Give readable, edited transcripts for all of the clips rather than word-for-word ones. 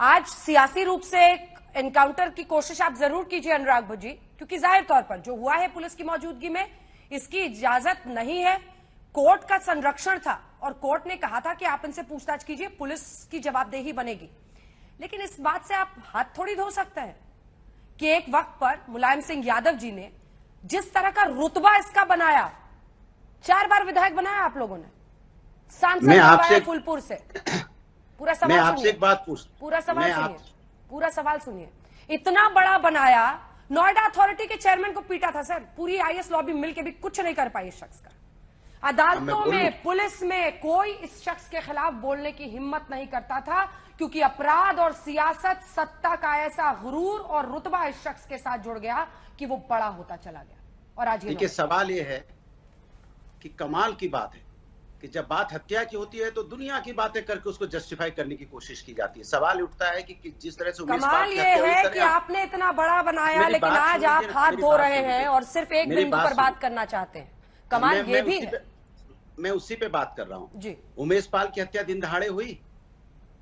आज सियासी रूप से एनकाउंटर की कोशिश आप जरूर कीजिए अनुराग भज्जी, क्योंकि जाहिर तौर पर जो हुआ है पुलिस की मौजूदगी में इसकी इजाजत नहीं है। कोर्ट का संरक्षण था और कोर्ट ने कहा था कि आप इनसे पूछताछ कीजिए, पुलिस की जवाबदेही बनेगी। लेकिन इस बात से आप हाथ थोड़ी धो सकते हैं कि एक वक्त पर मुलायम सिंह यादव जी ने जिस तरह का रुतबा इसका बनाया, 4 बार विधायक बनाया आप लोगों ने, सांसद बनवाया फूलपुर से। पूरा सवाल सुनिए, पूरा सवाल सुनिए। इतना बड़ा बनाया, नोएडा अथॉरिटी के चेयरमैन को पीटा था सर, पूरी आईएस लॉबी मिलकर भी कुछ नहीं कर पाई इस शख्स का। अदालतों में, पुलिस में कोई इस शख्स के खिलाफ बोलने की हिम्मत नहीं करता था, क्योंकि अपराध और सियासत, सत्ता का ऐसा गुरूर और रुतबा इस शख्स के साथ जुड़ गया कि वो बड़ा होता चला गया। और आज देखिए, सवाल ये है कि कमाल की बात है कि जब बात हत्या की होती है तो दुनिया की बातें करके उसको जस्टिफाई करने की कोशिश की जाती है। सवाल उठता है कि जिस तरह से कमाल ये है कि आपने इतना बड़ा बनाया, लेकिन आज आप हाथ धो रहे हैं और सिर्फ एक बिंदु पर बात करना चाहते हैं। कमाल ये भी है। मैं उसी पे बात कर रहा हूँ जी। उमेश पाल की हत्या दिन दहाड़े हुई,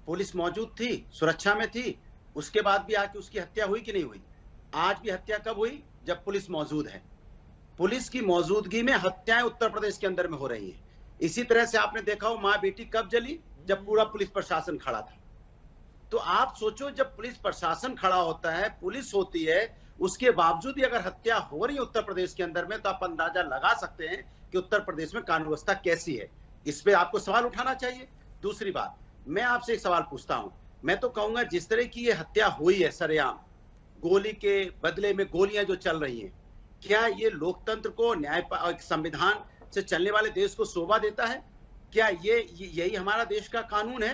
पुलिस मौजूद थी, सुरक्षा में थी, उसके बाद भी आके उसकी हत्या हुई कि नहीं हुई? आज भी हत्या कब हुई? जब पुलिस मौजूद है। पुलिस की मौजूदगी में हत्याएं उत्तर प्रदेश के अंदर में हो रही है। इसी तरह से आपने देखा हो मां बेटी कब जली? जब पूरा पुलिस प्रशासन खड़ा था। तो आप सोचो, जब पुलिस प्रशासन खड़ा होता है, पुलिस होती है, उसके बावजूद भी अगर हत्या हो रही है उत्तर प्रदेश के अंदर में, तो आप अंदाजा लगा सकते हैं कि उत्तर प्रदेश में कानून व्यवस्था कैसी है। इस पे आपको सवाल उठाना चाहिए। दूसरी बात, मैं आपसे एक सवाल पूछता हूं। मैं तो कहूंगा जिस तरह की ये हत्या हुई है सरेआम, गोली के बदले में गोलियां जो चल रही हैं, क्या ये लोकतंत्र को, न्याय संविधान से चलने वाले देश को शोभा देता है? क्या यही हमारा देश का कानून है?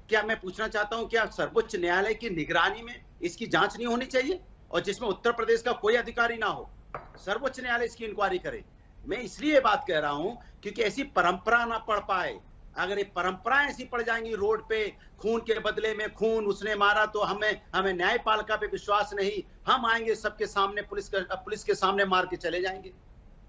क्या मैं पूछना चाहता हूं, क्या सर्वोच्च न्यायालय की निगरानी में इसकी जांच नहीं होनी चाहिए? और जिसमें उत्तर प्रदेश का कोई अधिकारी ना हो, सर्वोच्च न्यायालय इसकी इंक्वायरी करे। मैं इसलिए बात कह रहा हूं क्योंकि ऐसी परंपरा ना पड़ पाए। अगर ये परंपराएं ऐसी पड़ जाएंगी, रोड पे खून के बदले में खून, उसने मारा तो हमें न्यायपालिका पे विश्वास नहीं, हम आएंगे सबके सामने, पुलिस के सामने मार के चले जाएंगे।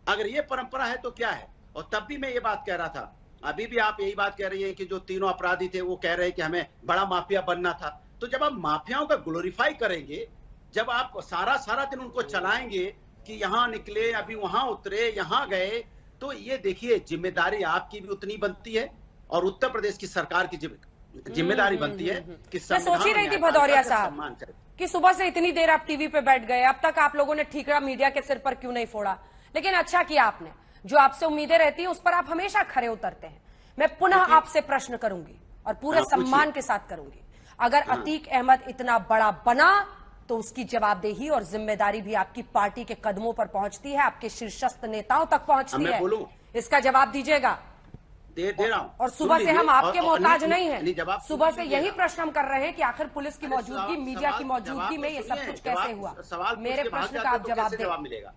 अगर ये परंपरा है तो क्या है? और तब भी मैं ये बात कह रहा था, अभी भी आप यही बात कह रही है कि जो तीनों अपराधी थे वो कह रहे हैं कि हमें बड़ा माफिया बनना था। तो जब आप माफियाओं का ग्लोरीफाई करेंगे, जब आप सारा दिन उनको चलाएंगे कि यहां निकले, अभी वहां उतरे, यहां गए, तो ये देखिए, जिम्मेदारी आपकी भी उतनी बनती है और उत्तर प्रदेश की सरकार की जिम्मेदारी बनती है कि सोच ही रही थी भदौरिया साहब कि सुबह से इतनी देर आप टीवी पे बैठ गए, अब तक आप लोगों ने ठीकरा मीडिया के सिर पर क्यों नहीं फोड़ा? लेकिन अच्छा किया आपने, जो आपसे उम्मीदें रहती है उस पर आप हमेशा खरे उतरते हैं। मैं पुनः आपसे प्रश्न करूंगी और पूरे सम्मान के साथ करूंगी। अगर अतीक अहमद इतना बड़ा बना तो उसकी जवाबदेही और जिम्मेदारी भी आपकी पार्टी के कदमों पर पहुंचती है, आपके शीर्षस्थ नेताओं तक पहुंचती है। इसका जवाब दीजिएगा। दे रहा हूं। और सुबह से हम आपके मोहताज नहीं हैं। सुबह से यही प्रश्न हम कर रहे हैं कि आखिर पुलिस की मौजूदगी, मीडिया की मौजूदगी में ये सब कुछ कैसे हुआ? मेरे प्रश्न का आप जवाब मिलेगा।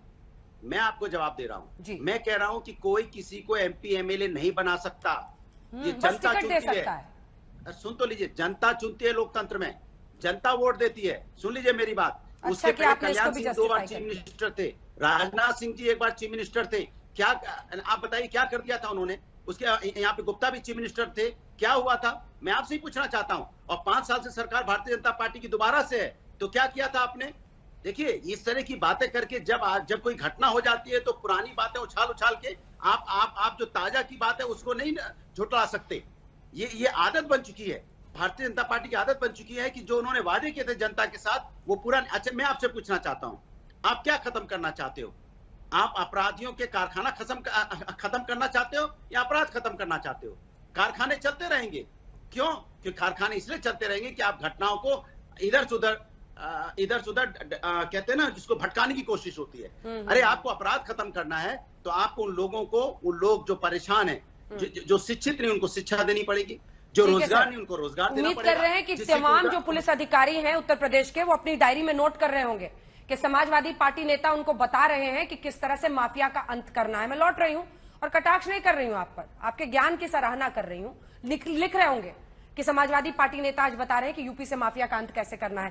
मैं आपको जवाब दे रहा हूं। मैं कह रहा हूं कि कोई किसी को एमपी एमएलए नहीं बना सकता। ये जनता चुनती है। सुन तो लीजिए, जनता चुनती है लोकतंत्र में, जनता वोट देती है। सुन लीजिए मेरी बात। उसके पहले कल्याण सिंह 2 बार चीफ मिनिस्टर थे, राजनाथ सिंह जी 1 बार चीफ मिनिस्टर थे। क्या आप बताइए क्या कर दिया था उन्होंने? उसके यहाँ पे गुप्ता भी चीफ मिनिस्टर थे, क्या हुआ था? मैं आपसे ही पूछना चाहता हूं। और 5 साल से सरकार भारतीय जनता पार्टी की दोबारा से है, तो क्या किया था आपने? देखिए, इस तरह की बातें करके जब कोई घटना हो जाती है तो पुरानी बातें उछाल के आप जो ताजा की बात है उसको नहीं झुठला सकते। ये आदत बन चुकी है, भारतीय जनता पार्टी की आदत बन चुकी है कि जो उन्होंने वादे किए थे जनता के साथ वो पूरा। अच्छा, मैं आपसे पूछना चाहता हूं, आप क्या खत्म करना चाहते हो? आप अपराधियों के कारखाना खत्म करना चाहते हो या अपराध खत्म करना चाहते हो? कारखाने चलते रहेंगे। क्यों? क्योंकि कारखाने इसलिए चलते रहेंगे कि आप घटनाओं को इधर से उधर कहते हैं ना, जिसको भटकाने की कोशिश होती है। अरे, आपको अपराध खत्म करना है तो आपको उन लोगों को, उन लोग जो परेशान है, जो शिक्षित नहीं, उनको शिक्षा देनी पड़ेगी, जो रोजगार नहीं उनको रोजगार देना पड़ेगा। उम्मीद कर रहे हैं कि तमाम जो पुलिस अधिकारी हैं उत्तर प्रदेश के, वो अपनी डायरी में नोट कर रहे होंगे कि समाजवादी पार्टी नेता उनको बता रहे हैं कि किस तरह से माफिया का अंत करना है। मैं लौट रही हूं और कटाक्ष नहीं कर रही हूं आप पर, आपके ज्ञान की सराहना कर रही हूं। लिख रहे होंगे कि समाजवादी पार्टी नेता आज बता रहे हैं कि यूपी से माफिया का अंत कैसे करना है।